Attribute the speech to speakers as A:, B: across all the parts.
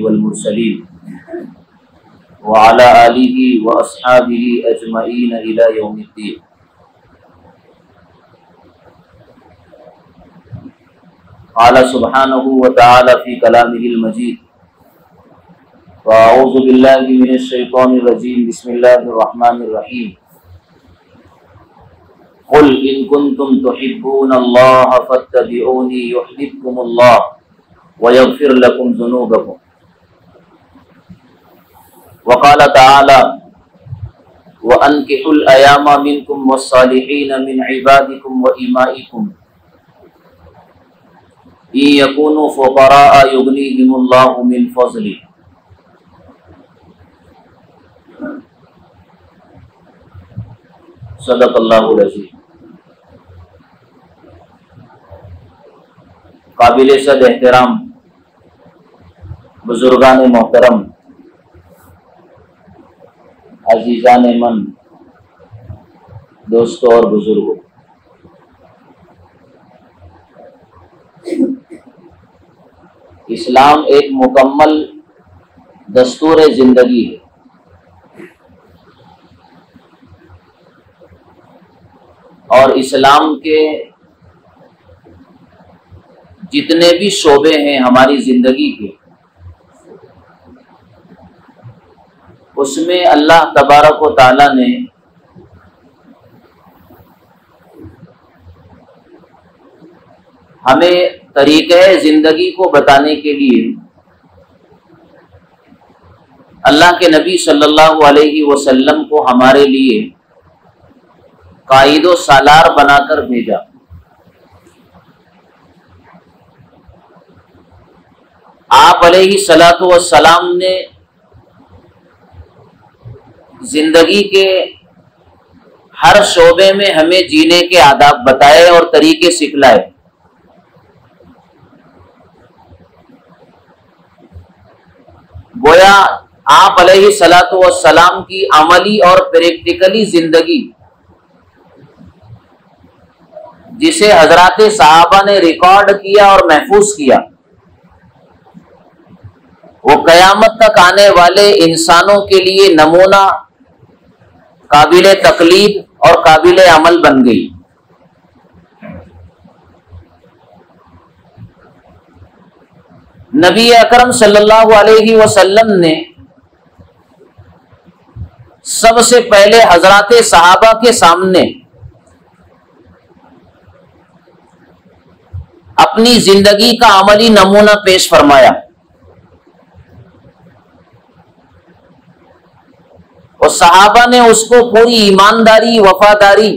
A: वल्मुरसलीन व अला आलिहि व अस्हाबिहि अजमईन इला यौमिद्दीन। क़ाला सुब्हानहु व तआला फ़ी कलामिहिल मजीद व अऊज़ु बिल्लाहि मिनश शैतानिर रजीम। बिस्मिल्लाहिर रहमानिर रहीम। क़ुल इन कुन्तुम तुहिब्बूनल्लाह फत्तबिऊनी युह्बिबकुमुल्लाह व यग़फ़िर लकुम ज़ुनूबकुम। वक़ाल तआला व अनकिहुल अयामा मिनकुम वस्सालिहीन मिन इबादिकुम व इमाइकुम इन यकूनु फुक़राअ युग़निहिमुल्लाहु मिन फ़ज़लिही। सदक़ल्लाहुल अज़ीम। काबिल सद एहतराम बुजुर्गान मोहतरम, अजीजान मन, दोस्तों और बुजुर्गों, इस्लाम एक मुकम्मल दस्तूर जिंदगी है। और इस्लाम के जितने भी शोबे हैं हमारी जिंदगी के, उसमें अल्लाह तबारक व तआला ने हमें तरीक़े जिंदगी को बताने के लिए अल्लाह के नबी सल्लल्लाहु अलैहि वसल्लम को हमारे लिए कायदो सालार बनाकर भेजा। आप अलैहि सलातो वस्सलाम ने जिंदगी के हर शोबे में हमें जीने के आदाब बताए और तरीके सिखलाए। गोया आप अलैहि सलातो वस्सलाम की अमली और प्रैक्टिकली जिंदगी, जिसे हजराते सहाबा ने रिकॉर्ड किया और महफूज किया, वो कयामत तक आने वाले इंसानों के लिए नमूना, काबिले तकलीद और काबिले अमल बन गई। नबी अकरम सल्लल्लाहु अलैहि वसल्लम ने सबसे पहले हजराते सहाबा के सामने अपनी जिंदगी का अमली नमूना पेश फरमाया और सहाबा ने उसको पूरी ईमानदारी, वफादारी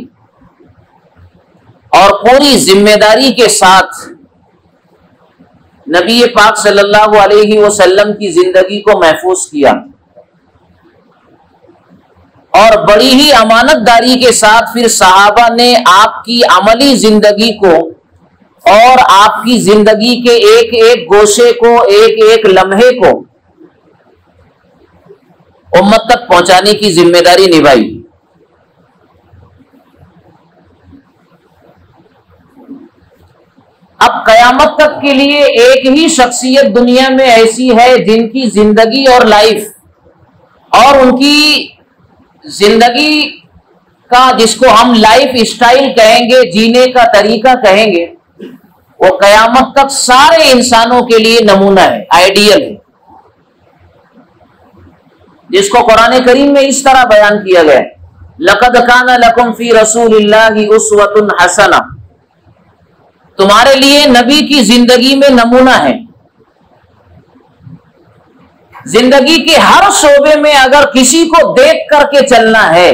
A: और पूरी जिम्मेदारी के साथ नबी पाक सल्लल्लाहु अलैहि वसल्लम की जिंदगी को महफूज किया और बड़ी ही अमानतदारी के साथ फिर सहाबा ने आपकी अमली जिंदगी को और आपकी जिंदगी के एक एक गोशे को, एक एक लम्हे को उम्मत तक पहुंचाने की जिम्मेदारी निभाई। अब कयामत तक के लिए एक ही शख्सियत दुनिया में ऐसी है जिनकी जिंदगी और लाइफ और उनकी जिंदगी का, जिसको हम लाइफ स्टाइल कहेंगे, जीने का तरीका कहेंगे, वो कयामत तक सारे इंसानों के लिए नमूना है, आइडियल है, जिसको कुरान करीम में इस तरह बयान किया गया है, लक़द काना लकुम फी रसूलिल्लाहि उस्वतुन हसना। तुम्हारे लिए नबी की जिंदगी में नमूना है। जिंदगी के हर शोबे में अगर किसी को देख करके चलना है,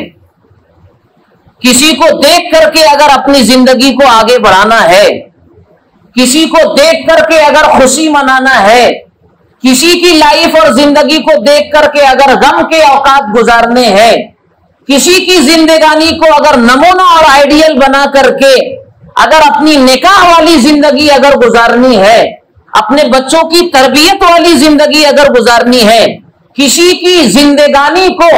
A: किसी को देख करके अगर अपनी जिंदगी को आगे बढ़ाना है, किसी को देख करके अगर खुशी मनाना है, किसी की लाइफ और जिंदगी को देख करके अगर गम के औकात गुजारने हैं, किसी की जिंदगानी को अगर नमूना और आइडियल बना करके अगर अपनी निकाह वाली जिंदगी अगर गुजारनी है, अपने बच्चों की तरबियत वाली जिंदगी अगर गुजारनी है, किसी की जिंदगानी को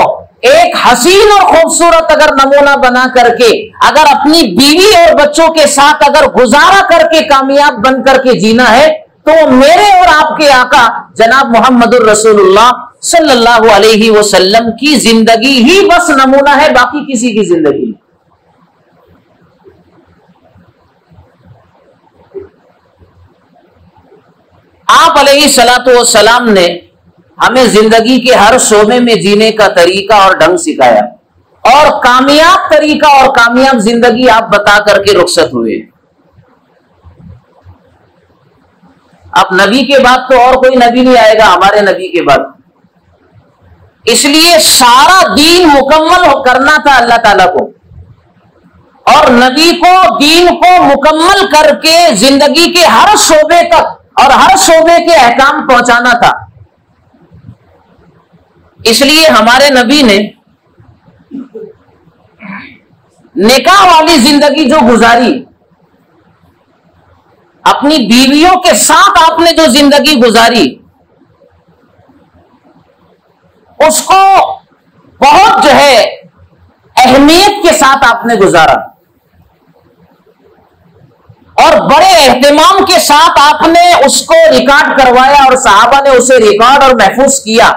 A: एक हसीन और खूबसूरत अगर नमूना बना करके अगर अपनी बीवी और बच्चों के साथ अगर गुजारा करके कामयाब बन करके जीना है, तो मेरे और आपके आका जनाब मोहम्मदुर रसूलुल्लाह सल्लल्लाहु अलैहि वसल्लम की जिंदगी ही बस नमूना है, बाकी किसी की जिंदगी नहीं। आप अलैहिस्सलातु वस्सलाम ने हमें जिंदगी के हर शोबे में जीने का तरीका और ढंग सिखाया, और कामयाब तरीका और कामयाब जिंदगी आप बता करके रुखसत हुए। अब नबी के बाद तो और कोई नबी नहीं आएगा हमारे नबी के बाद, इसलिए सारा दीन मुकम्मल करना था अल्लाह ताला को, और नबी को दीन को मुकम्मल करके जिंदगी के हर शोबे तक और हर शोबे के अहकाम पहुंचाना था। इसलिए हमारे नबी ने निकाह वाली जिंदगी जो गुजारी, अपनी बीवियों के साथ आपने जो जिंदगी गुजारी, उसको बहुत जो है अहमियत के साथ आपने गुजारा, और बड़े एहतिमाम के साथ आपने उसको रिकॉर्ड करवाया, और सहाबा ने उसे रिकॉर्ड और महफूज किया।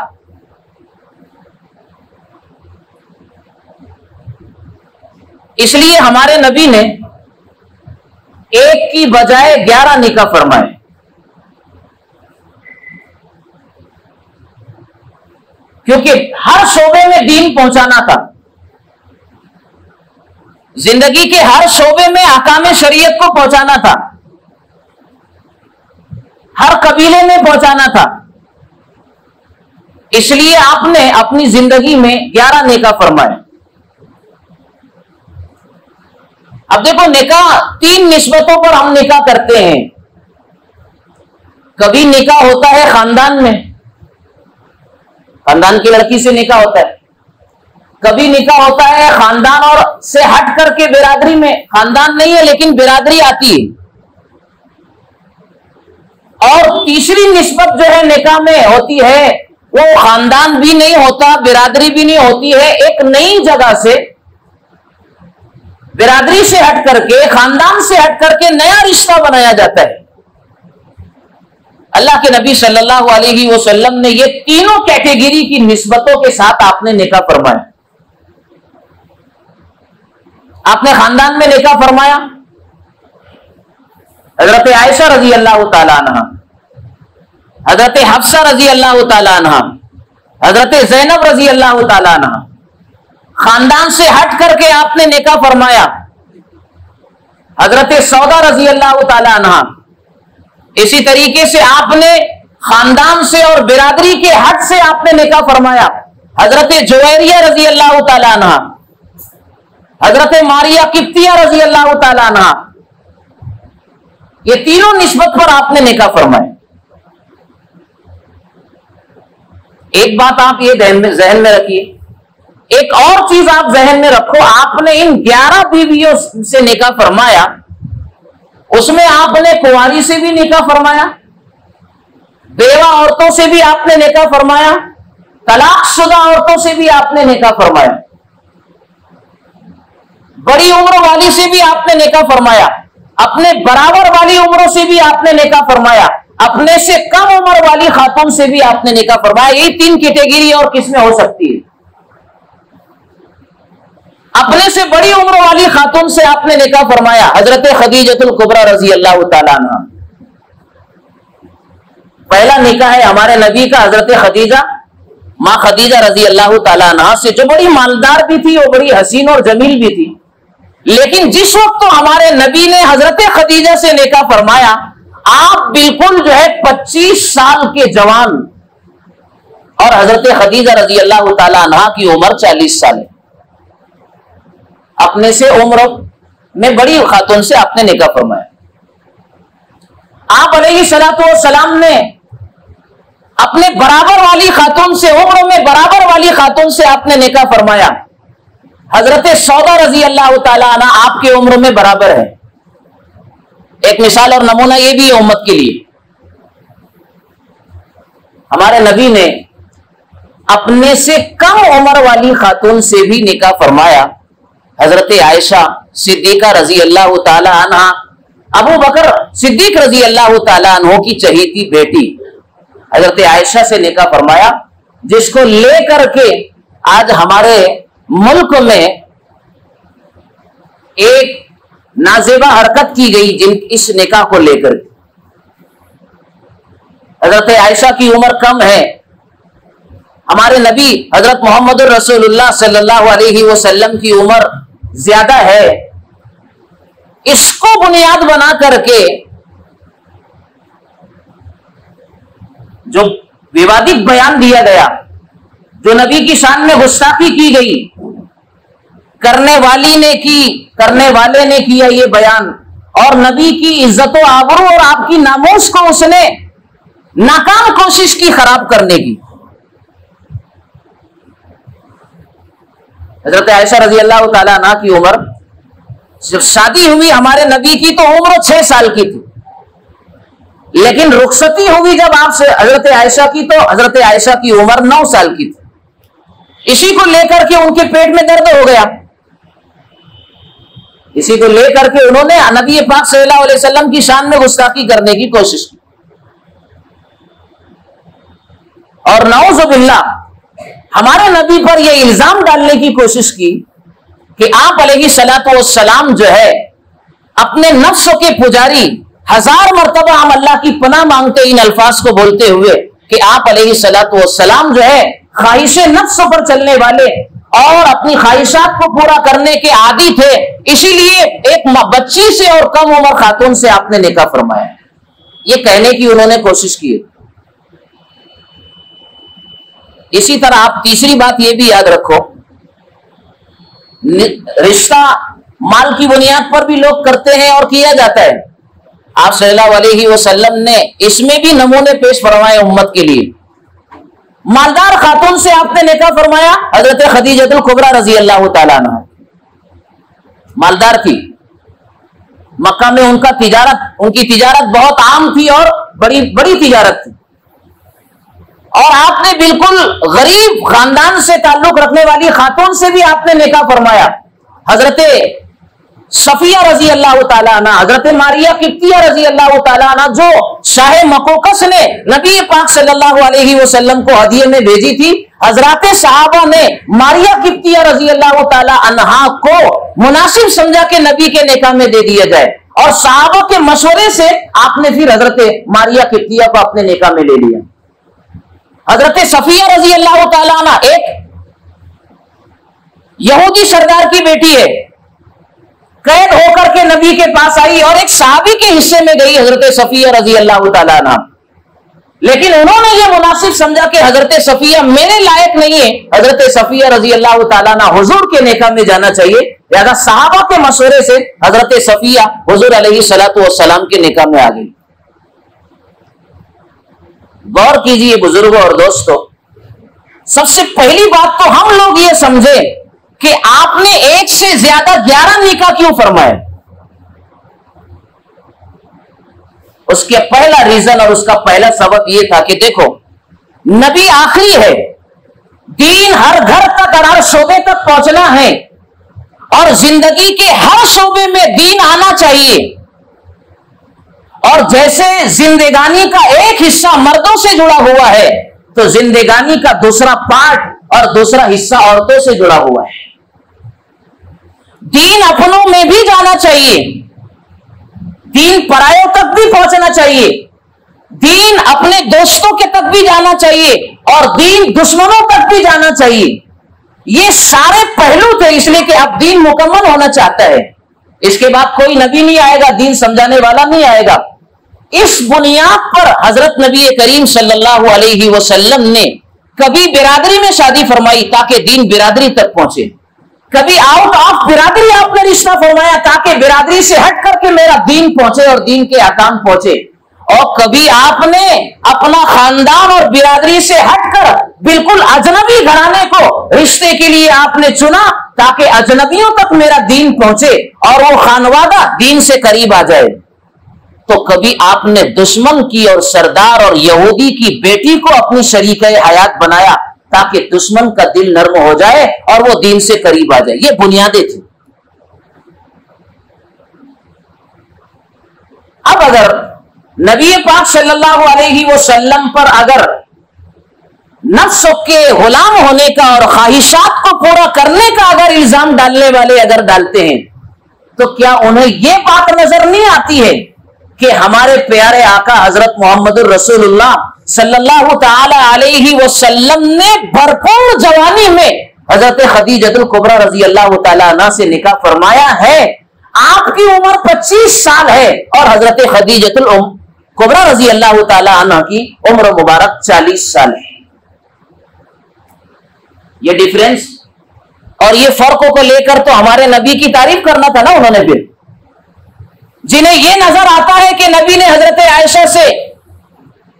A: इसलिए हमारे नबी ने एक की बजाय 11 निकाह फरमाए। क्योंकि हर शोबे में दीन पहुंचाना था, जिंदगी के हर शोबे में अहकाम शरीयत को पहुंचाना था, हर कबीले में पहुंचाना था। इसलिए आपने अपनी जिंदगी में 11 निकाह फरमाए। अब देखो, निकाह 3 निस्बतों पर हम निकाह करते हैं। कभी निकाह होता है खानदान में, खानदान की लड़की से निकाह होता है। कभी निकाह होता है खानदान और से हट करके बिरादरी में, खानदान नहीं है लेकिन बिरादरी आती है। और तीसरी निस्बत जो है निकाह में होती है, वो खानदान भी नहीं होता, बिरादरी भी नहीं होती है, एक नई जगह से, बिरादरी से हट करके, खानदान से हट करके नया रिश्ता बनाया जाता है। अल्लाह के नबी सल्लल्लाहु अलैहि वसल्लम ने ये तीनों कैटेगरी की निस्बतों के साथ आपने निकाह फरमाया। आपने खानदान में निकाह फरमाया। हजरत आयशा रजी अल्लाह तआला अन्हा, हजरत हफ्सा रजी अल्लाह तआला अन्हा, हजरत ज़ैनब रजी अल्लाह तआला अन्हा, खानदान से हट करके आपने निकाह फरमाया। हजरत सौदा रजी अल्लाह तआला अन्हा, इसी तरीके से आपने खानदान से और बिरादरी के हट से आपने निकाह फरमाया। हजरत जुवैरिया रजी अल्लाह तआला अन्हा, हजरत मारिया किप्तिया रजी अल्लाह तआला अन्हा, ये तीनों निस्बत पर आपने निकाह फरमाया। एक बात आप ये जहन में रखिए, एक और चीज आप जहन में रखो, आपने इन 11 बीवियों से निकाह फरमाया, उसमें आपने कुंवारी से भी निकाह फरमाया, बेवा औरतों से भी आपने निकाह फरमाया, तलाकशुदा औरतों से भी आपने निकाह फरमाया, बड़ी उम्र वाली से भी आपने निकाह फरमाया, अपने बराबर वाली उम्रों से भी आपने निकाह फरमाया, अपने से कम उम्र वाली खातून से भी आपने निकाह फरमाया। ये 3 कैटेगरी और किसमें हो सकती है? अपने से बड़ी उम्र वाली खातून से आपने निकाह फरमाया। हजरत खदीजतुल कुबरा रजी अल्लाह तआला अन्हा, पहला निकाह है हमारे नबी का हजरत खदीजा, मां खदीजा रजी अल्लाह तआला अन्हा से, जो बड़ी मालदार भी थी और बड़ी हसीन और जमील भी थी। लेकिन जिस वक्त तो हमारे नबी ने हजरत खदीजा से निकाह फरमाया, आप बिल्कुल जो है 25 साल के जवान, और हजरत खदीजा रजी अल्लाह तआला अन्हा की उम्र 40 साल है। अपने से उम्र में बड़ी खातून से आपने निकाह फरमाया। आप अलैहिस्सलातु वस्सलाम ने अपने बराबर वाली खातून से, उम्र में बराबर वाली खातून से आपने निकाह फरमाया। हजरत सौदा रजी अल्लाह तआला अन्हा आपके उम्र में बराबर है। एक मिसाल और नमूना ये भी है उम्मत के लिए, हमारे नबी ने अपने से कम उम्र वाली खातून से भी निकाह फरमाया। हजरत आयशा सिद्दीका रजी अल्लाह ताला अन्हा, अबू बकर सिद्दीक रजी अल्लाह ताला अन्हो की चहेती बेटी हजरत आयशा से निकाह फरमाया, जिसको लेकर के आज हमारे मुल्क में एक नाजेबा हरकत की गई जिन इस निकाह को लेकर। हजरत आयशा की उम्र कम है, हमारे नबी हजरत मोहम्मद रसूलुल्लाह सल्लल्लाहु अलैहि वसल्लम की उम्र ज्यादा है। इसको बुनियाद बना करके जो विवादित बयान दिया गया, जो नबी की शान में गुस्ताखी की गई, करने वाली ने की, करने वाले ने किया ये बयान, और नबी की इज्जत व आबरू और आपकी नामूस को उसने नाकाम कोशिश की खराब करने की। हजरत आयशा रजी अल्लाह ताला अन्हा की उम्र, जब शादी हुई हमारे नबी की तो उम्र 6 साल की थी, लेकिन रुखसती हुई जब आपसे हजरत आयशा की तो हजरत आयशा की उम्र 9 साल की थी। इसी को लेकर के उनके पेट में दर्द हो गया, इसी को लेकर के उन्होंने नबी पाक सल्लल्लाहु अलैहि वसल्लम की शान में गुस्ताखी करने की कोशिश की। और नऊजुबिल्लाह हमारे नबी पर यह इल्जाम डालने की कोशिश की कि आप अलैहिस्सलातु वस्सलाम जो है अपने नफ्स के पुजारी, 1000 मर्तबा हम अल्लाह की पनाह मांगते इन अल्फाज को बोलते हुए कि आप अलैहिस्सलातु वस्सलाम जो है ख्वाहिशे नफ्स पर चलने वाले और अपनी ख्वाहिशात को पूरा करने के आदी थे, इसीलिए एक बच्ची से और कम उम्र खातून से आपने निकाह फरमाया। ये कहने की उन्होंने कोशिश की। इसी तरह आप तीसरी बात यह भी याद रखो, रिश्ता माल की बुनियाद पर भी लोग करते हैं और किया जाता है। आप सल्लल्लाहु अलैहि वसल्लम ने इसमें भी नमूने पेश फरमाए उम्मत के लिए। मालदार खातून से आपने निकाह फरमाया, हजरत खदीजतुल कुबरा रजी अल्लाह ताला अन्हा, मालदार थी, मक्का में उनकी तिजारत बहुत आम थी और बड़ी बड़ी तिजारत थी। और आपने बिल्कुल गरीब खानदान से ताल्लुक रखने वाली खातून से भी आपने निकाह फरमाया, हजरत सफिया रजी अल्लाह ताला अन्हा, हजरत मारिया किप्तिया रजी अल्लाह ताला अन्हा, जो शाह मकोकस ने नबी पाक सल्लल्लाहु अलैहि वसल्लम को हदिये में भेजी थी। हजरत सहाबा ने मारिया किप्तिया रजी अल्लाह ताला अन्हा को मुनासिब समझा के नबी के निकाह में दे दिया जाए, और सहाबा के मशवरे से आपने फिर हजरत मारिया किप्तिया को अपने निकाह में ले लिया। हजरत सफिया रजी अल्लाह ताला अन्हा एक यहूदी सरदार की बेटी है, कैद होकर के नबी के पास आई और एक सहाबी के हिस्से में गई हजरत सफिया रजी अल्लाह ताला अन्हा, लेकिन उन्होंने ये मुनासिब समझा कि हजरत सफिया मेरे लायक नहीं है, हजरत सफिया रजी अल्लाह ताला अन्हा हुजूर के निकाह में जाना चाहिए। लिहाजा सहाबा के मशवरे से हजरत सफिया हुजूर अलैहिस्सलातु वस्सलाम के निकाह में आ गई। गौर कीजिए बुजुर्गों और दोस्तों, सबसे पहली बात तो हम लोग ये समझे कि आपने एक से ज्यादा 11 निकाह क्यों फरमाए। उसके पहला रीजन और उसका पहला सबब यह था कि देखो, नबी आखिरी है, दीन हर घर तक और हर शोबे तक पहुंचना है, और जिंदगी के हर शोबे में दीन आना चाहिए। और जैसे जिंदगानी का एक हिस्सा मर्दों से जुड़ा हुआ है, तो जिंदगानी का दूसरा पार्ट और दूसरा हिस्सा औरतों से जुड़ा हुआ है। दीन अपनों में भी जाना चाहिए, दीन परायों तक भी पहुंचना चाहिए, दीन अपने दोस्तों के तक भी जाना चाहिए, और दीन दुश्मनों तक भी जाना चाहिए। ये सारे पहलू थे, इसलिए कि अब दीन मुकम्मल होना चाहता है। इसके बाद कोई नबी नहीं आएगा, दीन समझाने वाला नहीं आएगा। इस बुनियाद पर हजरत नबी करीम सल्लल्लाहु अलैहि वसल्लम ने कभी बिरादरी में शादी फरमाई ताकि दीन बिरादरी तक पहुंचे, कभी आउट ऑफ बिरादरी आपने रिश्ता फरमाया ताकि बिरादरी से हट करके मेरा दीन पहुंचे और दीन के अहकाम पहुंचे, और कभी आपने अपना खानदान और बिरादरी से हटकर बिल्कुल अजनबी घराने को रिश्ते के लिए आपने चुना ताकि अजनबियों तक मेरा दीन पहुंचे और वो खानवादा दीन से करीब आ जाए। तो कभी आपने दुश्मन की और सरदार और यहूदी की बेटी को अपनी शरीक हयात बनाया ताकि दुश्मन का दिल नर्म हो जाए और वो दीन से करीब आ जाए। ये बुनियादें थी। अब अगर नबी पाक सल्लल्लाहु अलैहि वसल्लम पर अगर नफ्स के गुलाम होने का और ख्वाहिशात को पूरा करने का अगर इल्जाम डालने वाले अगर डालते हैं, तो क्या उन्हें यह बात नजर नहीं आती है कि हमारे प्यारे आका हजरत मोहम्मदुर रसूलुल्लाह सल्लल्लाहु ताला अलैहि वसल्लम ने भरपूर जवानी में हजरत खदीजतुल कुबरा रजी अल्लाह ताला अन्हा से निकाह फरमाया है। आपकी उम्र 25 साल है और हजरत खदीजतुल कुबरा रजी अल्लाह ताला अन्हा की उम्र मुबारक 40 साल है। ये डिफरेंस और ये फर्कों को लेकर तो हमारे नबी की तारीफ करना था ना उन्होंने। फिर जिन्हें यह नजर आता है कि नबी ने हजरत आयशा से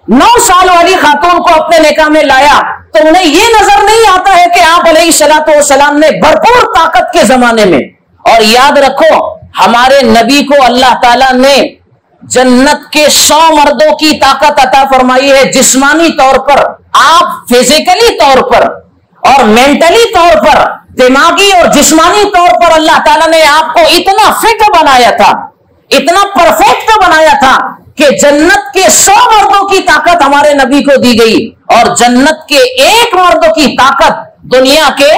A: 9 साल वाली खातून को अपने निकाह में लाया, तो उन्हें यह नजर नहीं आता है कि आप अलैहिस्सलातु वस्सलाम ने भरपूर ताकत के जमाने में। और याद रखो, हमारे नबी को अल्लाह ताला ने जन्नत के 100 मर्दों की ताकत अता फरमाई है। जिस्मानी तौर पर, आप फिजिकली तौर पर और मेंटली तौर पर, दिमागी और जिस्मानी तौर पर अल्लाह ताला ने आपको इतना फिट बनाया था, इतना परफेक्ट बनाया था कि जन्नत के 100 मर्दों की ताकत हमारे नबी को दी गई और जन्नत के 1 मर्दों की ताकत दुनिया के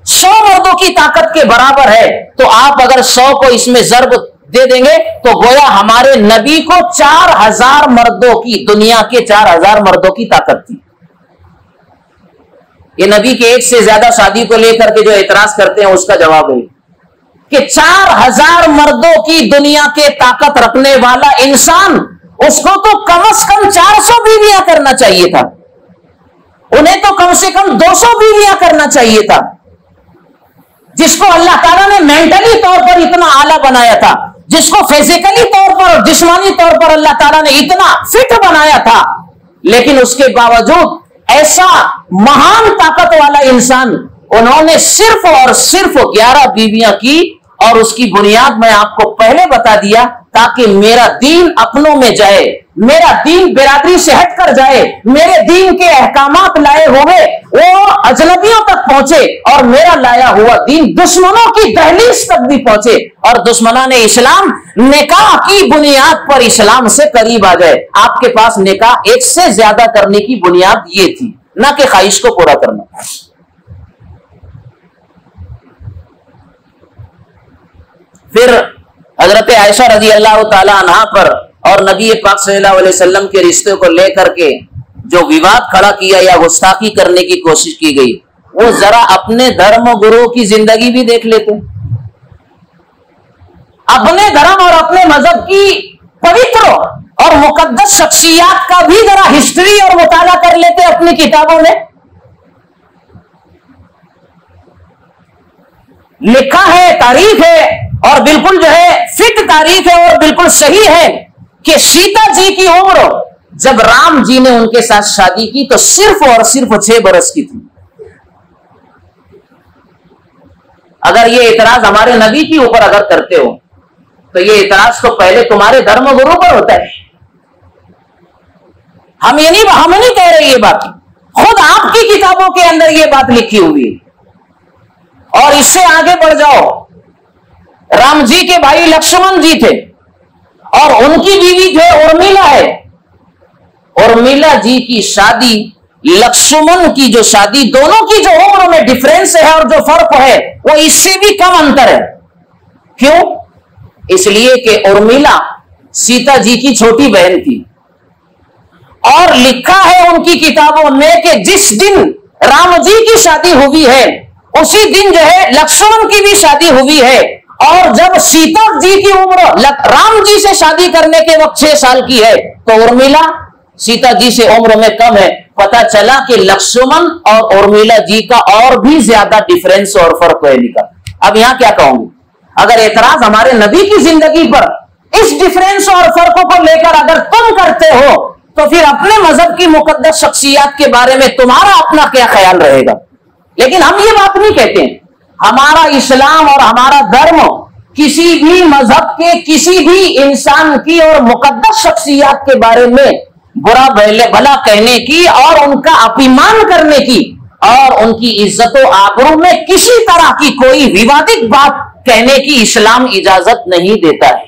A: 100 मर्दों की ताकत के बराबर है। तो आप अगर 100 को इसमें जर्ब दे देंगे तो गोया हमारे नबी को 4000 मर्दों की, दुनिया के 4000 मर्दों की ताकत थी। ये नबी के एक से ज्यादा शादी को लेकर के जो एतराज करते हैं उसका जवाब है कि 4000 मर्दों की दुनिया के ताकत रखने वाला इंसान, उसको तो कम से कम 400 बीवियां करना चाहिए था, उन्हें तो कम से कम 200 बीवियां करना चाहिए था। जिसको अल्लाह ताला ने मेंटली तौर पर इतना आला बनाया था, जिसको फिजिकली तौर पर और जिस्मानी तौर पर अल्लाह ताला ने इतना फिट बनाया था, लेकिन उसके बावजूद ऐसा महान ताकत वाला इंसान, उन्होंने सिर्फ और सिर्फ 11 बीवियां की। और उसकी बुनियाद मैं आपको पहले बता दिया, ताकि मेरा दीन अपनों में जाए, मेरा दीन बिरादरी से हटकर जाए, मेरे दीन के अहकामात लाए हुए वो अजनबियों तक पहुंचे और मेरा लाया हुआ दीन दुश्मनों की दहलीज तक भी पहुंचे और दुश्मनाने इस्लाम निकाह की बुनियाद पर इस्लाम से करीब आ जाए। आपके पास निकाह एक से ज्यादा करने की बुनियाद ये थी, ना कि ख्वाहिश को पूरा करना। फिर हजरत आयशा रजी अल्लाह ताला अन्हा पर और नबी पाक सल्लल्लाहु अलैहि वसल्लम के रिश्ते को लेकर के जो विवाद खड़ा किया या गुस्ताखी करने की कोशिश की गई, वो जरा अपने धर्म गुरु की जिंदगी भी देख लेते, अपने धर्म और अपने मजहब की पवित्र और मुकद्दस शख्सियात का भी जरा हिस्ट्री और मुताला कर लेते अपनी किताबों में। लिखा है, तारीख है और बिल्कुल जो है फिट तारीख है और बिल्कुल सही है कि सीता जी की उम्र जब राम जी ने उनके साथ शादी की तो सिर्फ और सिर्फ 6 बरस की थी। अगर ये इतराज हमारे नबी के ऊपर अगर करते हो तो ये इतराज तो पहले तुम्हारे धर्म गुरु पर होता है। हम नहीं कह रहे, ये बात खुद आपकी किताबों के अंदर ये बात लिखी हुई है। और इससे आगे बढ़ जाओ, राम जी के भाई लक्ष्मण जी थे और उनकी बीवी जो है उर्मिला है। उर्मिला जी की शादी, लक्ष्मण की जो शादी, दोनों की जो उम्र में डिफरेंस है और जो फर्क है वो इससे भी कम अंतर है। क्यों? इसलिए कि उर्मिला सीता जी की छोटी बहन थी और लिखा है उनकी किताबों में कि जिस दिन राम जी की शादी हुई है उसी दिन जो है लक्ष्मण की भी शादी हुई है। और जब सीता जी की उम्र राम जी से शादी करने के वक्त 6 साल की है तो उर्मिला सीता जी से उम्र में कम है। पता चला कि लक्ष्मण और उर्मिला जी का और भी ज्यादा डिफरेंस और फर्क है निकला। अब यहां क्या कहूंगी, अगर एतराज हमारे नबी की जिंदगी पर इस डिफरेंस और फर्कों को लेकर अगर तुम करते हो तो फिर अपने मजहब की मुकद्दस शख्सियत के बारे में तुम्हारा अपना क्या ख्याल रहेगा। लेकिन हम ये बात नहीं कहते हैं। हमारा इस्लाम और हमारा धर्म किसी भी मजहब के किसी भी इंसान की और मुकद्दस शख्सियत के बारे में बुरा भला कहने की और उनका अपमान करने की और उनकी इज्जत व आबरू में किसी तरह की कोई विवादित बात कहने की इस्लाम इजाजत नहीं देता है।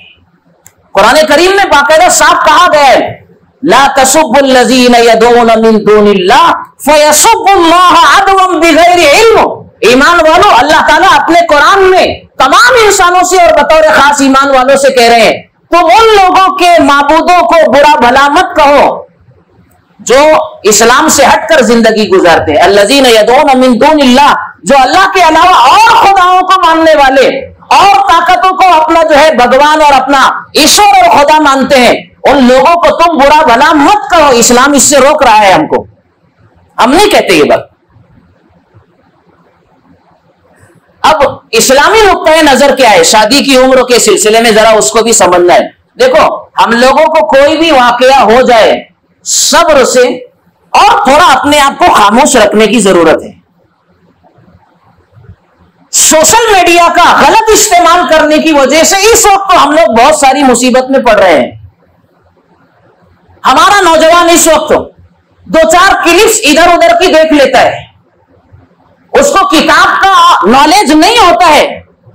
A: कुरान करीम में बाकायदा साफ कहा गया है, ला तसुब्बुल्लज़ीना यदऊना मिन दूनिल्लाह फयसुब्बुल्लाह अदवन बिगैरि इल्म। ईमान वालों, अल्लाह ताला अपने कुरान में तमाम इंसानों से और बतौर खास ईमान वालों से कह रहे हैं, तुम उन लोगों के माबूदों को बुरा भला मत कहो जो इस्लाम से हटकर जिंदगी गुजारते हैं। अल्लज़ीना यदऊना मिन दूनिल्लाह, जो अल्लाह के अलावा और खुदाओं को मानने वाले और ताकतों को अपना जो है भगवान और अपना ईश्वर और खुदा मानते हैं, उन लोगों को तुम बुरा भला मत कहो। इस्लाम इससे रोक रहा है हमको, हम नहीं कहते ये बात। अब इस्लामी नुक्ता नजर क्या है शादी की उम्र के सिलसिले में, जरा उसको भी समझना है। देखो, हम लोगों को कोई भी वाकया हो जाए सब्र से और थोड़ा अपने आप को खामोश रखने की जरूरत है। सोशल मीडिया का गलत इस्तेमाल करने की वजह से इस वक्त तो हम लोग बहुत सारी मुसीबत में पड़ रहे हैं। हमारा नौजवान इस वक्त 2-4 क्लिप्स इधर उधर की देख लेता है, उसको किताब का नॉलेज नहीं होता है,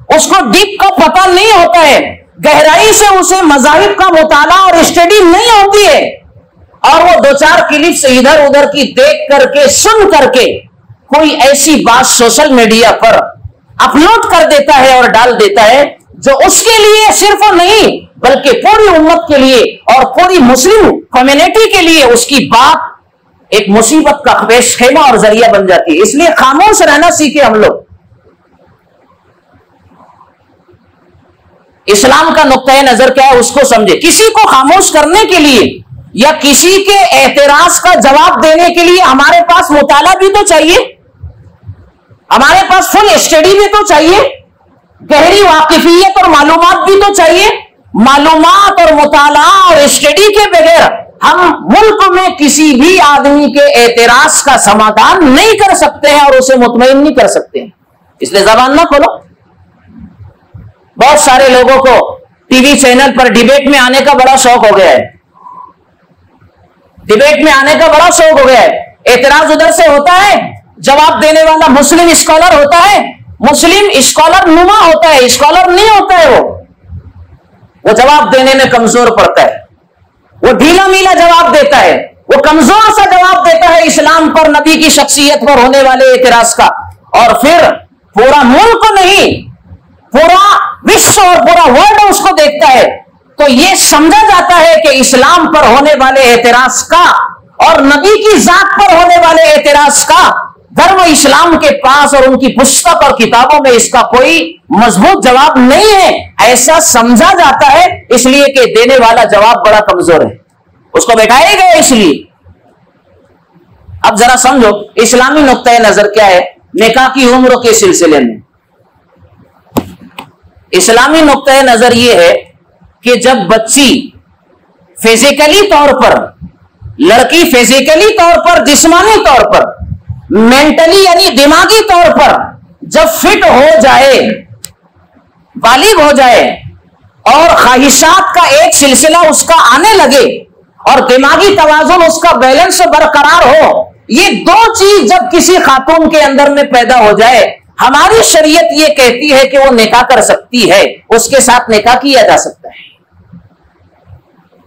A: उसको डीप का पता नहीं होता है, गहराई से उसे मज़ाहिब का मुताला और स्टडी नहीं होती है, और वो 2-4 क्लिप्स इधर उधर की देख करके सुन करके कोई ऐसी बात सोशल मीडिया पर अपलोड कर देता है और डाल देता है जो उसके लिए सिर्फ नहीं बल्कि पूरी उम्मत के लिए और पूरी मुस्लिम कम्युनिटी के लिए उसकी बात एक मुसीबत का खेमा और जरिया बन जाती है। इसलिए खामोश रहना सीखे हम लोग। इस्लाम का नुक्ता नजर क्या है उसको समझे। किसी को खामोश करने के लिए या किसी के एतराज का जवाब देने के लिए हमारे पास मुताला भी तो चाहिए, हमारे पास फुल स्टडी भी तो चाहिए, गहरी वाकिफियत और मालूमात भी तो चाहिए। मालूमात और मुताला और स्टडी के बगैर हम मुल्क में किसी भी आदमी के एतराज का समाधान नहीं कर सकते हैं और उसे मुतमईन नहीं कर सकते हैं। इसलिए जबान ना खोलो। बहुत सारे लोगों को टीवी चैनल पर डिबेट में आने का बड़ा शौक हो गया है, डिबेट में आने का बड़ा शौक हो गया है। एतराज उधर से होता है, जवाब देने वाला मुस्लिम स्कॉलर होता है, मुस्लिम स्कॉलर नुमा होता है, स्कॉलर नहीं होता है। वो जवाब देने में कमजोर पड़ता है, वो ढीला मीला जवाब देता है, वो कमजोर सा जवाब देता है इस्लाम पर, नबी की शख्सियत पर होने वाले एतराज का। और फिर पूरा मुल्क नहीं, पूरा विश्व और पूरा वर्ल्ड उसको देखता है, तो ये समझा जाता है कि इस्लाम पर होने वाले एतराज का और नबी की जात पर होने वाले एतराज का धर्म इस्लाम के पास और उनकी पुस्तक और किताबों में इसका कोई मजबूत जवाब नहीं है, ऐसा समझा जाता है। इसलिए कि देने वाला जवाब बड़ा कमजोर है, उसको बैठाया गया इसलिए। अब जरा समझो इस्लामी नुक्ता नजर क्या है निकाह की उम्र के सिलसिले में। इस्लामी नुक्ता नजर यह है कि जब बच्ची फिजिकली तौर पर, लड़की फिजिकली तौर पर, जिस्मानी तौर पर, मेंटली यानी दिमागी तौर पर जब फिट हो जाए, बालिग हो जाए और ख्वाहिशात का एक सिलसिला उसका आने लगे और दिमागी तवाजुन उसका बैलेंस बरकरार हो, ये 2 चीज जब किसी खातून के अंदर में पैदा हो जाए, हमारी शरीयत ये कहती है कि वो निकाह कर सकती है, उसके साथ निकाह किया जा सकता है।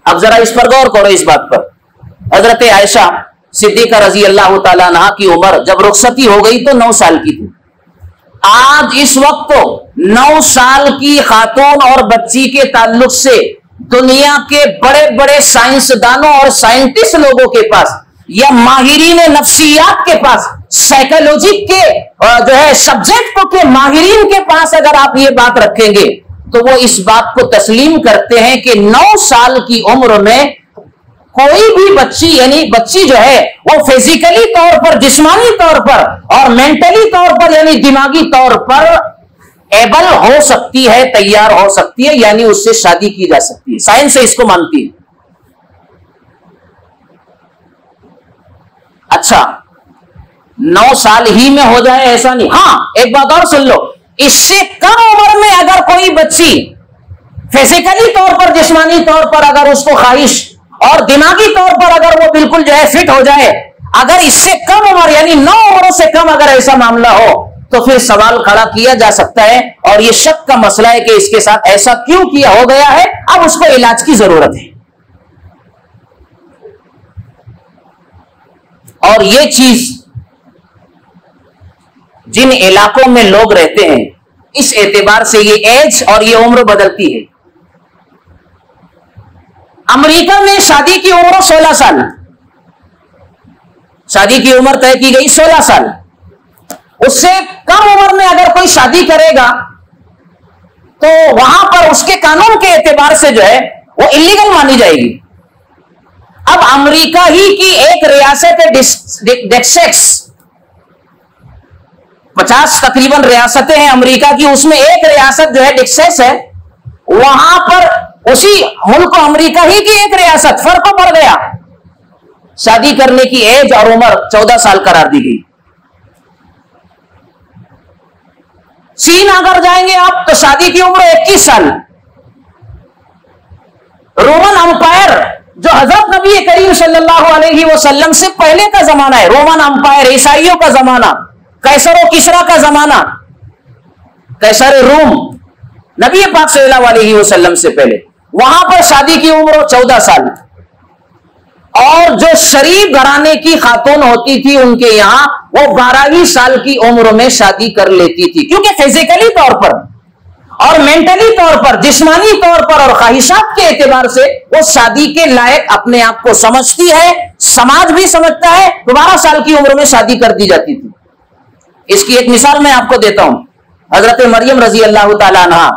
A: अब जरा इस पर गौर करो। इस बात पर हजरत आयशा सिद्दीका रजी अल्लाह तआला अन्हा की उम्र जब रुखसती हो गई तो 9 साल की थी। आज इस वक्त 9 साल की खातून और बच्ची के ताल्लुक से दुनिया के बड़े बड़े साइंसदानों और साइंटिस्ट लोगों के पास या माहिरीन नफ्सियात के पास, साइकोलॉजी के जो है सब्जेक्ट के माहिरीन के पास अगर आप ये बात रखेंगे तो वो इस बात को तस्लीम करते हैं कि 9 साल की उम्र में कोई भी बच्ची यानी बच्ची जो है वो फिजिकली तौर पर, जिस्मानी तौर पर और मेंटली तौर पर यानी दिमागी तौर पर एबल हो सकती है, तैयार हो सकती है, यानी उससे शादी की जा सकती है। साइंस से इसको मानती है। अच्छा, 9 साल ही में हो जाए ऐसा नहीं। हाँ, एक बात और सुन लो, इससे कम उम्र में अगर कोई बच्ची फिजिकली तौर पर, जिस्मानी तौर पर अगर उसको ख्वाहिश और दिमागी तौर पर अगर वो बिल्कुल जो है फिट हो जाए, अगर इससे कम उम्र यानी 9 उम्रों से कम अगर ऐसा मामला हो तो फिर सवाल खड़ा किया जा सकता है और यह शक का मसला है कि इसके साथ ऐसा क्यों किया हो गया है, अब उसको इलाज की जरूरत है। और यह चीज जिन इलाकों में लोग रहते हैं इस एतबार से ये एज और ये उम्र बदलती है। अमेरिका में शादी की उम्र 16 साल, शादी की उम्र तय की गई 16 साल। उससे कम उम्र में अगर कोई शादी करेगा तो वहां पर उसके कानून के एतबार से जो है वो इलीगल मानी जाएगी। अब अमेरिका ही की एक रियासत है टेक्सास, 50 तकरीबन रियासतें हैं अमेरिका की, उसमें एक रियासत जो है टेक्सास है। वहां पर उसी मुल्क अमेरिका ही की एक रियासत फर्क पड़ गया, शादी करने की एज और उम्र 14 साल करार दी गई। चीन अगर जाएंगे आप तो शादी की उम्र 21 साल। रोमन अंपायर जो हजरत नबी करीम सल्लल्लाहु अलैहि वसल्लम से पहले का जमाना है, रोमन अंपायर ईसाइयों का जमाना, कैसर और किसरा का जमाना, कैसर रूम नबी पाक सल्लल्लाहु अलैहि वसल्लम से पहले, वहां पर शादी की उम्र 14 साल। और जो शरीफ घराने की खातून होती थी उनके यहां वो 12 साल की उम्र में शादी कर लेती थी, क्योंकि फिजिकली तौर पर और मेंटली तौर पर, जिस्मानी तौर पर और ख्वाहिशात के एतबार से वो शादी के लायक अपने आप को समझती है, समाज भी समझता है। 12 साल की उम्र में शादी कर दी जाती थी। इसकी एक मिसाल मैं आपको देता हूं। हजरत मरियम रजी अल्लाह ताला अन्हा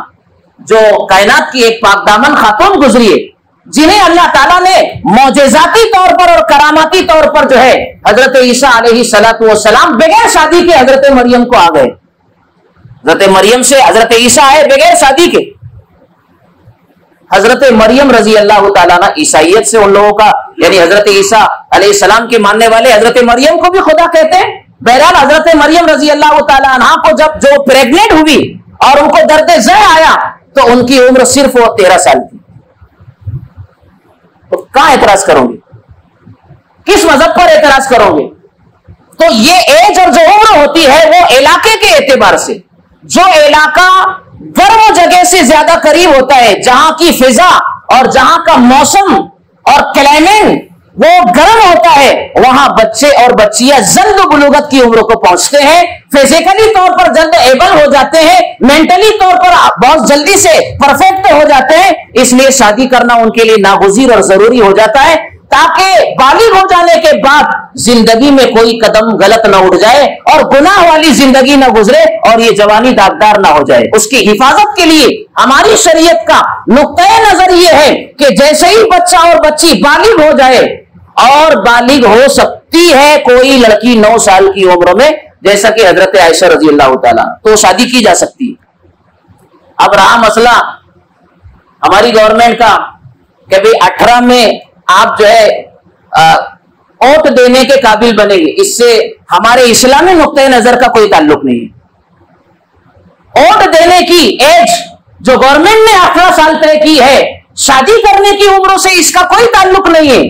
A: जो कायनात की एक पाकदामन खातून गुजरी है, जिन्हें अल्लाह ताला ने मौजज़ाती तौर पर और करामाती तौर पर जो है हजरत ईसा अलैहिस्सलातु वस्सलाम बगैर शादी के हजरत मरियम को आ गए। हजरत मरियम से हजरत ईसा आए बगैर शादी के। हजरत मरियम रजी अल्लाह ताला अन्हा ईसाइयत से उन लोगों का यानी हजरत ईसा अलैहिस्सलाम के मानने वाले हजरत मरियम को भी खुदा कहते हैं। बहरहाल हजरत मरियम रजी अल्लाह ताला अन्हा को जब जो प्रेग्नेंट हुई और उनको दर्द ज़य आया तो उनकी उम्र सिर्फ वो 13 साल थी। तो कहां एतराज करोगे, किस मजहब पर एतराज करोगे? तो ये एज और जो उम्र होती है वो इलाके के एतबार से, जो इलाका गर्म जगह से ज्यादा करीब होता है, जहां की फिजा और जहां का मौसम और क्लाइमेट वो गर्म होता है, वहां बच्चे और बच्चियां जल्द बुलूगत की उम्र को पहुंचते हैं, फिजिकली तौर पर जल्द एबल हो जाते हैं, मेंटली तौर पर बहुत जल्दी से परफेक्ट हो जाते हैं। इसलिए शादी करना उनके लिए नागुज़ीर और जरूरी हो जाता है, ताकि बालिग हो जाने के बाद जिंदगी में कोई कदम गलत ना उठ जाए और गुनाह वाली जिंदगी ना गुजरे और ये जवानी दागदार ना हो जाए। उसकी हिफाजत के लिए हमारी शरीयत का नुक्ता नजर ये है कि जैसे ही बच्चा और बच्ची बालिग हो जाए, और बालिग हो सकती है कोई लड़की 9 साल की उम्र में, जैसा कि हजरत आयशा रजी अल्लाह ताला, तो शादी की जा सकती है। अब रहा मसला हमारी गवर्नमेंट का कि भाई 18 में आप जो है वोट देने के काबिल बनेंगे, इससे हमारे इस्लामी नुक्ते नजर का कोई ताल्लुक नहीं है। वोट देने की एज जो गवर्नमेंट ने 18 साल तय की है, शादी करने की उम्र से इसका कोई ताल्लुक नहीं है।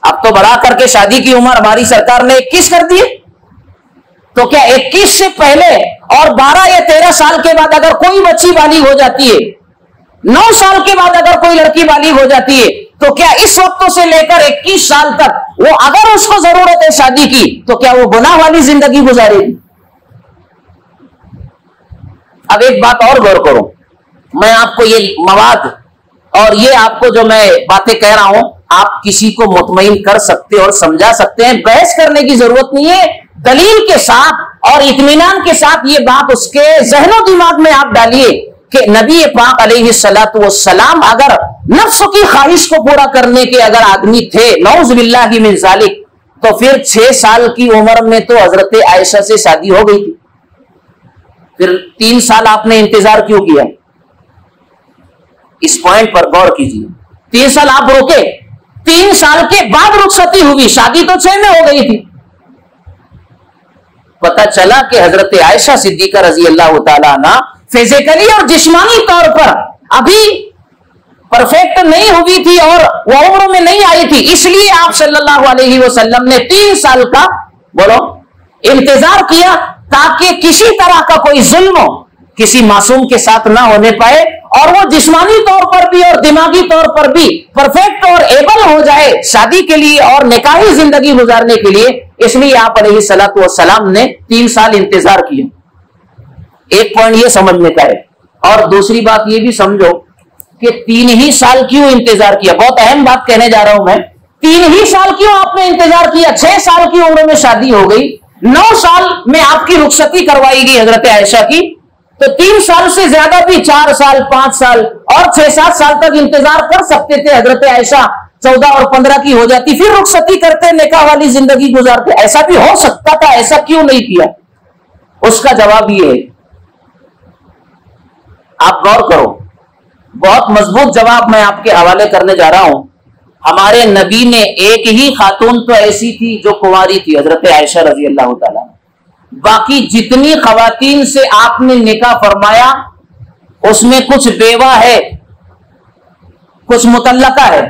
A: अब तो बढ़ा करके शादी की उम्र हमारी सरकार ने 21 कर दी। तो क्या 21 से पहले और 12 या 13 साल के बाद अगर कोई बच्ची बालिग हो जाती है, 9 साल के बाद अगर कोई लड़की बालिग हो जाती है, तो क्या इस वक्त से लेकर 21 साल तक वो अगर उसको जरूरत है शादी की, तो क्या वो गुनाह वाली जिंदगी गुजारेगी? अब एक बात और गौर करो, मैं आपको ये मवाद और ये आपको जो मैं बातें कह रहा हूं, आप किसी को मुतमईन कर सकते और समझा सकते हैं, बहस करने की जरूरत नहीं है। दलील के साथ और इत्मीनान के साथ ये बात उसके जहनो दिमाग में आप डालिए कि नबी पाक अलैहिस्सलातु वस्सलाम अगर नफ्स की ख्वाहिश को पूरा करने के अगर आदमी थे, नऊज़ बिल्लाहि मिन ज़ालिक, तो फिर 6 साल की उम्र में तो हजरत आयशा से शादी हो गई थी। फिर 3 साल आपने इंतजार क्यों किया? इस पॉइंट पर गौर कीजिए। 3 साल आप रोके, 3 साल के बाद रुखसती हुई, शादी तो 6 में हो गई थी। पता चला कि हजरत आयशा सिद्दीका रजी अल्लाह ताला अन्हा फिजिकली और जिस्मानी तौर पर अभी परफेक्ट नहीं हुई थी और वह उम्र में नहीं आई थी, इसलिए आप सल्लल्लाहु अलैहि वसल्लम ने 3 साल का बोलो इंतजार किया, ताकि किसी तरह का कोई जुल्म किसी मासूम के साथ ना होने पाए और वो जिस्मानी तौर पर भी और दिमागी तौर पर भी परफेक्ट और एबल हो जाए शादी के लिए और निकाही जिंदगी गुजारने के लिए। इसलिए आप अलैहिस्सलातु वस्सलाम ने 3 साल इंतजार किया। एक पॉइंट ये समझने का है। और दूसरी बात ये भी समझो कि 3 ही साल क्यों इंतजार किया। बहुत अहम बात कहने जा रहा हूं मैं। 3 ही साल क्यों आपने इंतजार किया? 6 साल की उम्र में शादी हो गई, 9 साल में आपकी रुखसती करवाई गई हजरत आयशा की, तो 3 साल से ज्यादा भी 4 साल 5 साल और 6-7 साल तक इंतजार कर सकते थे। हजरत आयशा 14 और 15 की हो जाती, फिर रुखसती करते, निकाह वाली जिंदगी गुजारते। ऐसा भी हो सकता था, ऐसा क्यों नहीं किया? उसका जवाब ये है, आप गौर करो, बहुत मजबूत जवाब मैं आपके हवाले करने जा रहा हूं। हमारे नबी ने एक ही खातून तो ऐसी थी जो कुंवारी थी, हजरत आयशा रजी अल्लाह ताला। बाकी जितनी खवातीन से आपने निकाह फरमाया उसमें कुछ बेवा है, कुछ मुतल्लका है,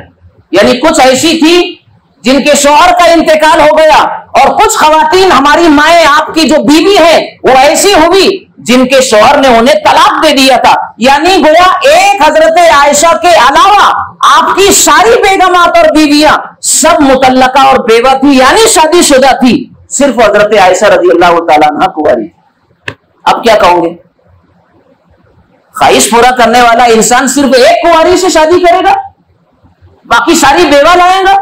A: यानी कुछ ऐसी थी जिनके शौहर का इंतकाल हो गया, और कुछ खवातीन हमारी माएँ आपकी जो बीवी है वो ऐसी हुई जिनके शौहर ने उन्हें तलाक दे दिया था। यानी गोया एक हजरत आयशा के अलावा आपकी सारी बेगमात और बीवियां सब मुतल्लका और बेवा थी, यानी शादीशुदा थी। सिर्फ हजरत आयशा रजी अल्लाह ताला अन्हा कुंवारी। अब क्या कहोगे? ख्वाहिश पूरा करने वाला इंसान सिर्फ एक कुंवारी से शादी करेगा, बाकी सारी बेवा लाएगा?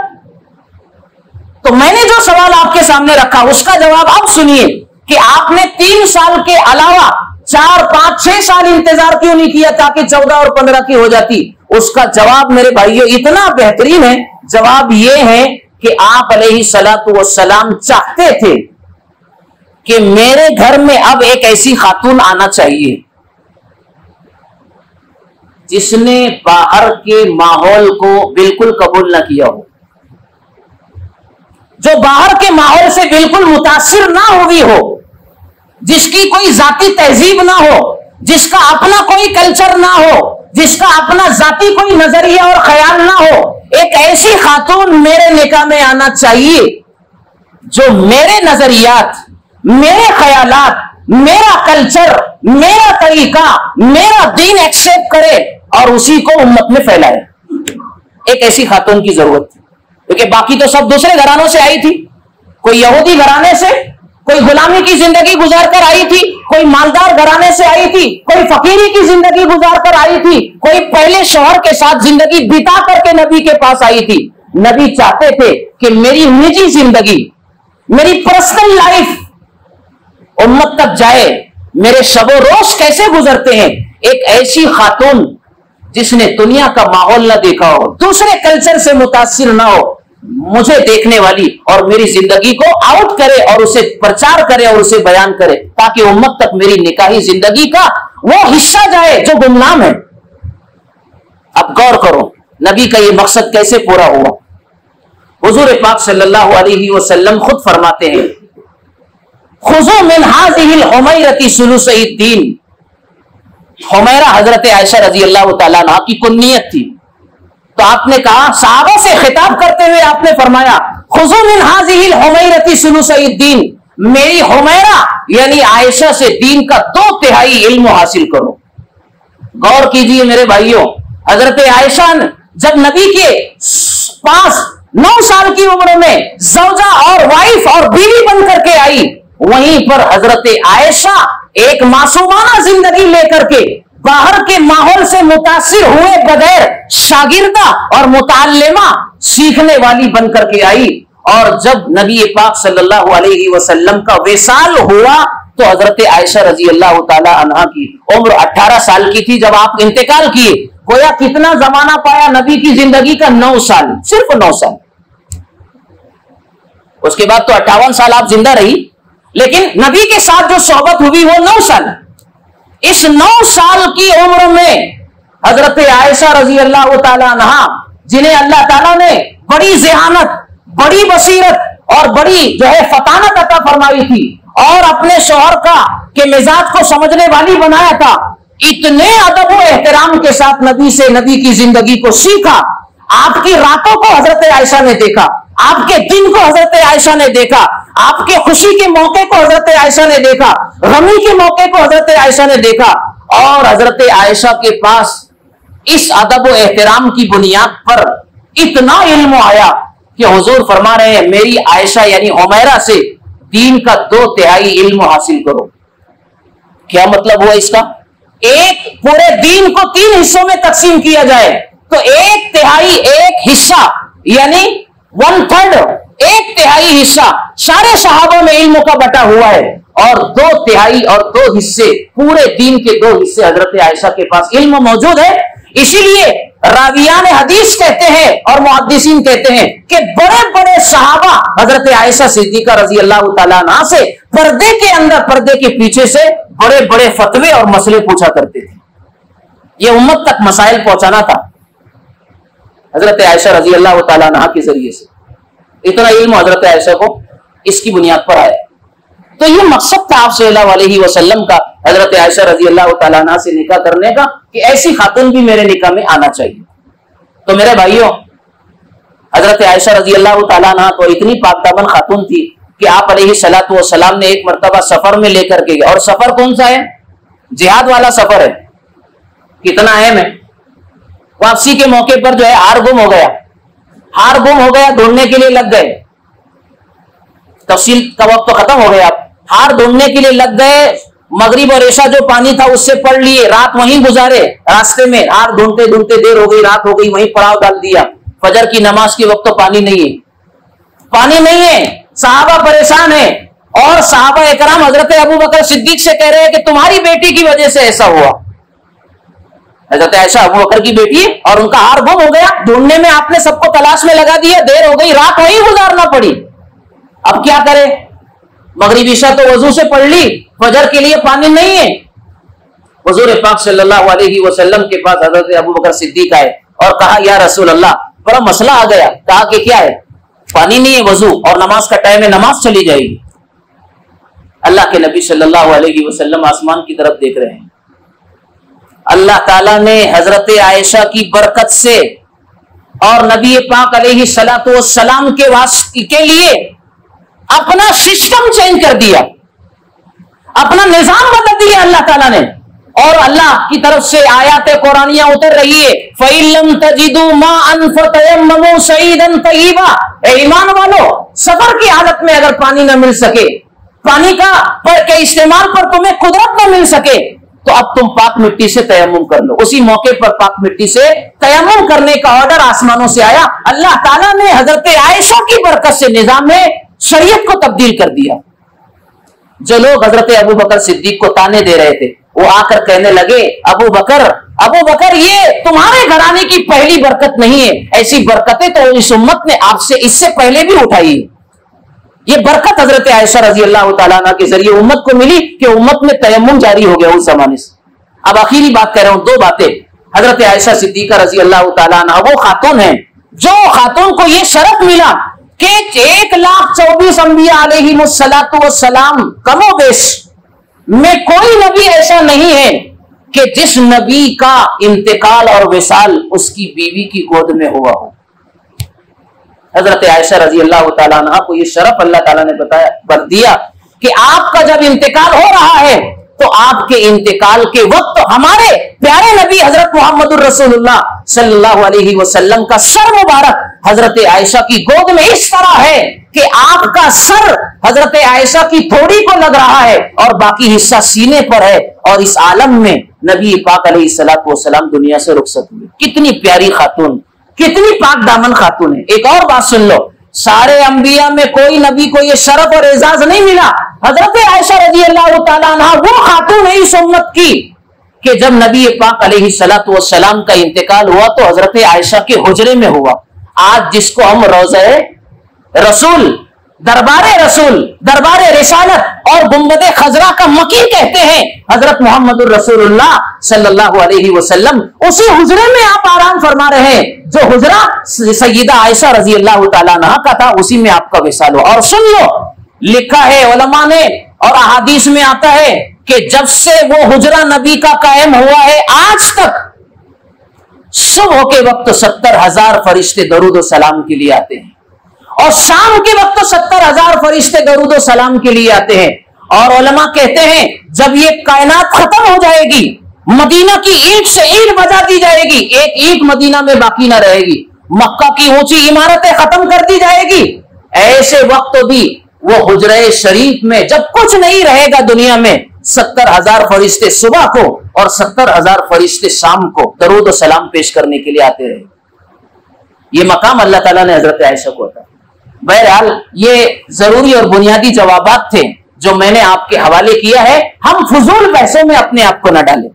A: तो मैंने जो सवाल आपके सामने रखा उसका जवाब अब सुनिए कि आपने 3 साल के अलावा 4, 5, 6 साल इंतजार क्यों नहीं किया ताकि 14 और 15 की हो जाती? उसका जवाब मेरे भाइयों इतना बेहतरीन है। जवाब यह है कि आप अलैहिस्सलातु वस्सलाम चाहते थे कि मेरे घर में अब एक ऐसी खातून आना चाहिए जिसने बाहर के माहौल को बिल्कुल कबूल न किया हो, जो बाहर के माहौल से बिल्कुल मुतासिर ना हुई हो, जिसकी कोई जाती तहजीब ना हो, जिसका अपना कोई कल्चर ना हो, जिसका अपना जाती कोई नजरिया और ख्याल ना हो। एक ऐसी खातून मेरे निकाह में आना चाहिए जो मेरे नजरियात, मेरे ख्यालात, मेरा कल्चर, मेरा तरीका, मेरा दीन एक्सेप्ट करे और उसी को उम्मत में फैलाए। एक ऐसी खातून की जरूरत थी, क्योंकि बाकी तो सब दूसरे घरानों से आई थी। कोई यहूदी घराने से, कोई गुलामी की जिंदगी गुजार कर आई थी, कोई मालदार घराने से आई थी, कोई फकीरी की जिंदगी गुजार कर आई थी, कोई पहले शौहर के साथ जिंदगी बिता करके नबी के पास आई थी। नबी चाहते थे कि मेरी निजी जिंदगी, मेरी पर्सनल लाइफ उम्मत तक जाए, मेरे शबो रोज कैसे गुजरते हैं। एक ऐसी खातून जिसने दुनिया का माहौल न देखा हो, दूसरे कल्चर से मुतासिर ना हो, मुझे देखने वाली और मेरी जिंदगी को आउट करे और उसे प्रचार करे और उसे बयान करे, ताकि उम्मत तक मेरी निकाही जिंदगी का वो हिस्सा जाए जो गुमनाम है। अब गौर करो नबी का ये मकसद कैसे पूरा हुआ। हुजूर पाक सल्लल्लाहु अलैहि वसल्लम खुद फरमाते हैं, खुज़ू मिन हाज़िहिल हुमैरती सुलुसैद दीन। हुमैरा हजरत आयशा रजी अल्लाह तआला अन्हा की कुन्नियत थी। तो आपने कहा, सहाबा से खिताब करते हुए आपने फरमाया, खुज़ू मिन हाज़िहिल हुमैरती सुलुसैद दीन, मेरी हुमैरा यानी आयशा से दीन का 2/3 इल्म हासिल करो। गौर कीजिए मेरे भाइयों, हजरत आयशा जब नबी के पास 9 साल की उम्र में ज़ौजा और वाइफ और बीवी बन करके आई, वहीं पर हजरत आयशा एक मासूमाना जिंदगी लेकर के बाहर के माहौल से मुतासिर हुए बगैर शागिर्दा और मुताल्लिमा सीखने वाली बनकर के आई। और जब नबी पाक सल्लल्लाहु अलैहि वसल्लम का विसाल हुआ तो हजरत आयशा रजी अल्लाह ताला अन्हा की उम्र 18 साल की थी जब आप इंतकाल किए। गोया कितना जमाना पाया नबी की जिंदगी का? 9 साल, सिर्फ 9 साल। उसके बाद तो 58 साल आप जिंदा रही, लेकिन नबी के साथ जो सोहबत हुई वो 9 साल। इस 9 साल की उम्र में हजरत आयशा रजी अल्लाह ताला अन्हा, जिन्हें अल्लाह ताला ने बड़ी ज़हानत, बड़ी बसीरत और बड़ी जो है फतानत अता फरमाई थी और अपने शौहर का के मिजाज को समझने वाली बनाया था, इतने अदब व एहतराम के साथ नबी से नबी की जिंदगी को सीखा। आपकी रातों को हजरत आयशा ने देखा, आपके दिन को हजरत आयशा ने देखा, आपके खुशी के मौके को हजरत आयशा ने देखा, गमी के मौके को हजरत आयशा ने देखा। और हजरत आयशा के पास इस अदब व एहतराम की बुनियाद पर इतना इल्म आया कि हुजूर फरमा रहे हैं, मेरी आयशा यानी हुमैरा से दीन का 2/3 इल्म हासिल करो। क्या मतलब हुआ इसका? एक पूरे दीन को 3 हिस्सों में तकसीम किया जाए तो 1/3 एक हिस्सा यानी 1/3 1/3 हिस्सा सारे सहाबा में इल्म का बटा हुआ है, और 2/3 और 2 हिस्से पूरे दीन के 2 हिस्से हजरत आयशा के पास इल्म मौजूद है। इसीलिए रावियान हदीस कहते हैं और मुहद्दिसीन कहते हैं कि बड़े बड़े सहाबा हजरत आयशा सिद्दीका रजी अल्लाह तआला अन्हा से पर्दे के अंदर पर्दे के पीछे से बड़े बड़े फतवे और मसले पूछा करते थे। यह उम्मत तक मसाइल पहुंचाना था हजरत आयशा रजी अल्लाह तआला अन्हा के जरिए से। इतना इल्म हजरत आयशा को इसकी बुनियाद पर आया। तो ये मकसद था आप सल्लल्लाहु अलैहि वसल्लम का हजरत आयशा रजी अल्लाह तआला अन्हा से निकाह करने का कि ऐसी खातून भी मेरे निकाह में आना चाहिए। तो मेरे भाइयों, हजरत आयशा रजी अल्लाह तआला अन्हा तो इतनी पाकदामन खातून थी कि आप अलैहिस्सलातु वस्सलाम ने एक मर्तबा सफर में लेकर के गए। और सफर कौन सा है? जिहाद वाला सफर है। कितना अहम है। वापसी के मौके पर जो है हार गुम हो गया, ढूंढने के लिए लग गए। तफसील का वक्त तो खत्म हो गया। हार ढूंढने के लिए लग गए, मगरिब और ईशा जो पानी था उससे पढ़ लिए, रात वहीं गुजारे। रास्ते में हार ढूंढते ढूंढते देर हो गई, रात हो गई, वहीं पड़ाव डाल दिया। फजर की नमाज के वक्त तो पानी नहीं है, सहाबा परेशान है। और सहाबा इकराम हजरत अबू बकर सिद्दीक से कह रहे हैं कि तुम्हारी बेटी की वजह से ऐसा हुआ। हजरत आयशा अबू बकर की बेटी और उनका हार गुम हो गया। ढूंढने में आपने सबको तलाश में लगा दिया, देर हो गई, रात वहीं गुजारना पड़ी। अब क्या करे? मगरिब ईशा तो वजू से पढ़ ली, फजर के लिए पानी नहीं है। हुजूर पाक सल्लल्लाहु अलैहि वसल्लम के पास हजरत अबू बकर सिद्दीक आए और कहा, या रसूल अल्लाह, बड़ा मसला आ गया। कहा कि क्या है? पानी नहीं है, वजू और नमाज का टाइम है, नमाज चली जाएगी। अल्लाह के नबी सल्लल्लाहु अलैहि वसल्लम आसमान की तरफ देख रहे हैं। अल्लाह ताला ने हजरत आयशा की बरकत से और नबी पाक अलैहिस्सलातु वस्सलाम के वास्ते के लिए अपना सिस्टम चेंज कर दिया, अपना निजाम बदल दिया अल्लाह ताला ने। और अल्लाह की तरफ से आयात कुरानिया उतर रही है, फ़इल्लम तजिदू माअन फ़तयम्ममू सईदन तय्यिबा। ए ईमान वालो, सफर की हालत में अगर पानी न मिल सके, पानी का पर के इस्तेमाल पर तुम्हें कुदरत न मिल सके, तो अब तुम पाक मिट्टी से तयम्मुम कर लो। उसी मौके पर पाक मिट्टी से तयम्मुम करने का ऑर्डर आसमानों से आया। अल्लाह ताला ने हजरत आयशा की बरकत से निजाम में शरीयत को तब्दील कर दिया। जो लोग हजरत अबू बकर सिद्दीक को ताने दे रहे थे, वो आकर कहने लगे, अबू बकर, ये तुम्हारे घराने की पहली बरकत नहीं है। ऐसी बरकतें तो इस उम्मत ने आपसे इससे पहले भी उठाई है। ये बरकत हजरत आयशा रजी अल्लाह तआला अन्हा के जरिए उम्मत को मिली कि उम्मत में तयम्मुम जारी हो गया उस जमाने से। अब आखिरी बात कह रहा हूं, 2 बातें। हजरत आयशा सिद्दीका रजी अल्लाह तआला अन्हा वो खातून है जो खातून को ये शरफ मिला कि 1,24 अंबिया अलैहिमुस्सलातु वस्सलाम कमोबेश में कोई नबी ऐसा नहीं है कि जिस नबी का इंतकाल और विसाल उसकी बीवी की गोद में हुआ हो। हजरत आयशा रजी अल्लाह तआला अन्हा को यह शरफ अल्लाह ताला ने बताया कर दिया कि आपका जब इंतकाल हो रहा है तो आपके इंतकाल के वक्त हमारे प्यारे नबी हजरत मोहम्मदुर रसूलुल्लाह सल्लल्लाहु अलैहि वसल्लम का सर मुबारक हजरत आयशा की गोद में इस तरह है कि आपका सर हजरत आयशा की थोड़ी को लग रहा है और बाकी हिस्सा सीने पर है। और इस आलम में नबी पाक अलैहिस्सलातु वस्सलाम दुनिया से रुखसत हुए। कितनी प्यारी खातून, कितनी पाक दामन खातून है। एक और बात सुन लो, सारे अंबिया में कोई नबी को यह शरफ और एजाज नहीं मिला। हजरत आयशा रजी अल्लाह तआला अन्हा वो खातून है इस उम्मत की कि जब नबी पाक अलैहिस्सलातु वस्सलाम का इंतकाल हुआ तो हजरत आयशा के हुजरे में हुआ। आज जिसको हम रोज़े रसूल, दरबारे रिसालत और गुंबदे खजरा का मकी कहते हैं, हजरत मोहम्मदुर रसूलुल्लाह सल्लल्लाहु अलैहि वसल्लम उसी हुजरे में आप आराम फरमा रहे हैं जो हुजरा सय्यदा आयशा रजी अल्लाह तआला अन्हा का था, उसी में आपका विसाल हुआ। और सुन लो, लिखा है उलमा ने और अहादीस में आता है कि जब से वो हुजरा नबी का कायम हुआ है आज तक सुबह के वक्त 70,000 फरिश्ते दरूद और सलाम के लिए आते हैं, और शाम के वक्त 70,000 फरिश्ते दरूद और सलाम के लिए आते हैं। और उलमा कहते हैं जब ये कायनात खत्म हो जाएगी, मदीना की ईंट से ईंट बजा दी जाएगी, एक ईंट मदीना में बाकी ना रहेगी, मक्का की ऊंची इमारतें खत्म कर दी जाएगी, ऐसे वक्त भी वो हुजरे शरीफ में जब कुछ नहीं रहेगा दुनिया में, 70,000 फरिश्ते सुबह को और 70,000 फरिश्ते शाम को दरूद और सलाम पेश करने के लिए आते रहे। ये मकाम अल्लाह ताला ने हजरत आयशा को था। बहरहाल ये जरूरी और बुनियादी जवाबात थे जो मैंने आपके हवाले किया है। हम फजूल बहसों में अपने आप को न डालें,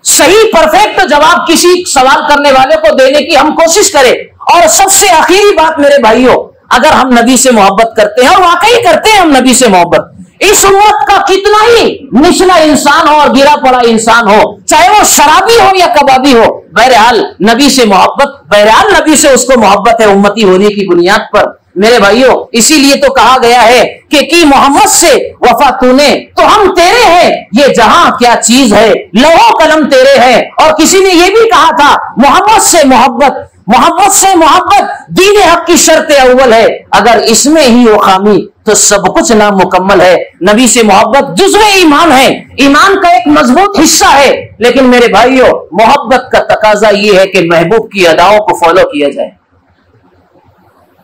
A: सही परफेक्ट जवाब किसी सवाल करने वाले को देने की हम कोशिश करें। और सबसे आखिरी बात मेरे भाइयों, अगर हम नबी से मोहब्बत करते हैं और वाकई करते हैं हम नबी से मोहब्बत, इस उम्मत का कितना ही निचला इंसान हो और गिरा पड़ा इंसान हो, चाहे वो शराबी हो या कबाबी हो, बहरहाल नबी से मोहब्बत, बहरहाल नबी से उसको मोहब्बत है उम्मती होने की बुनियाद पर। मेरे भाइयों, इसीलिए तो कहा गया है कि की मोहम्मद से वफा तूने तो हम तेरे हैं, ये जहां क्या चीज है लौहो कलम तेरे है। और किसी ने यह भी कहा था मोहम्मद से मोहब्बत, मोहब्बत से मोहब्बत दीन हक की शर्त अव्वल है, अगर इसमें ही वो खामी तो सब कुछ नामुकम्मल है। नबी से मोहब्बत जुज़्व ईमान है, ईमान का एक मजबूत हिस्सा है। लेकिन मेरे भाइयों, मोहब्बत का तकाजा ये है कि महबूब की अदाओं को फॉलो किया जाए।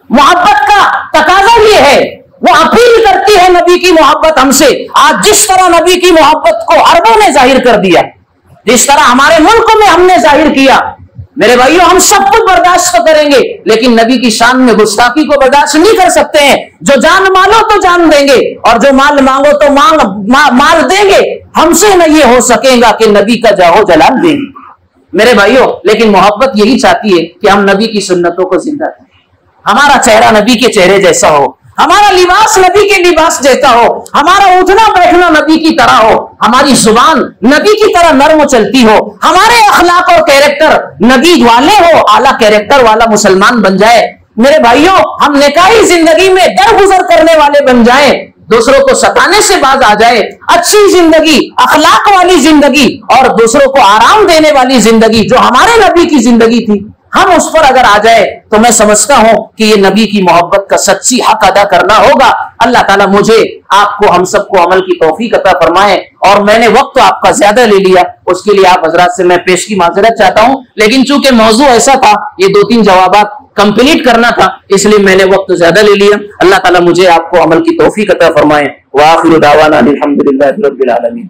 A: मोहब्बत का तकाजा ये है, वो अपील करती है नबी की मोहब्बत हमसे। आज जिस तरह नबी की मोहब्बत को अरबों ने जाहिर कर दिया, जिस तरह हमारे मुल्क में हमने जाहिर किया, मेरे भाइयों हम सब कुछ बर्दाश्त तो करेंगे, लेकिन नबी की शान में गुस्ताखी को बर्दाश्त नहीं कर सकते हैं। जो जान मांगो तो जान देंगे, और जो माल मांगो तो माल देंगे। हमसे न ये हो सकेगा कि नबी का जाहो जलाल देंगे मेरे भाइयों। लेकिन मोहब्बत यही चाहती है कि हम नबी की सुन्नतों को जिंदा करें, हमारा चेहरा नबी के चेहरे जैसा हो, हमारा लिबास नबी के लिबास जैसा हो, हमारा उठना बैठना नबी की तरह हो, हमारी जुबान नबी की तरह नर्म चलती हो, हमारे अखलाक और कैरेक्टर नबी वाले हो, आला कैरेक्टर वाला मुसलमान बन जाए। मेरे भाइयों, हम निकाही जिंदगी में दरगुजर करने वाले बन जाए, दूसरों को सताने से बाज आ जाए, अच्छी जिंदगी, अखलाक वाली जिंदगी और दूसरों को आराम देने वाली जिंदगी जो हमारे नबी की जिंदगी थी, हम उस पर अगर आ जाए तो मैं समझता हूं कि ये नबी की मोहब्बत का सच्ची हक अदा करना होगा। अल्लाह ताला मुझे, आपको, हम सबको अमल की तौफीक अता फरमाए। और मैंने वक्त आपका ज्यादा ले लिया, उसके लिए आप हजरात से मैं पेश की माजरत चाहता हूं। लेकिन चूंकि मौजू ऐसा था, ये 2-3 जवाबात कंप्लीट करना था, इसलिए मैंने वक्त ज्यादा ले लिया। अल्लाह ताला मुझे, आपको अमल की तौफीक अता फरमाए। व आखिरु दावाना अनिल हम्दुलिल्लाहि रब्बिल आलमीन।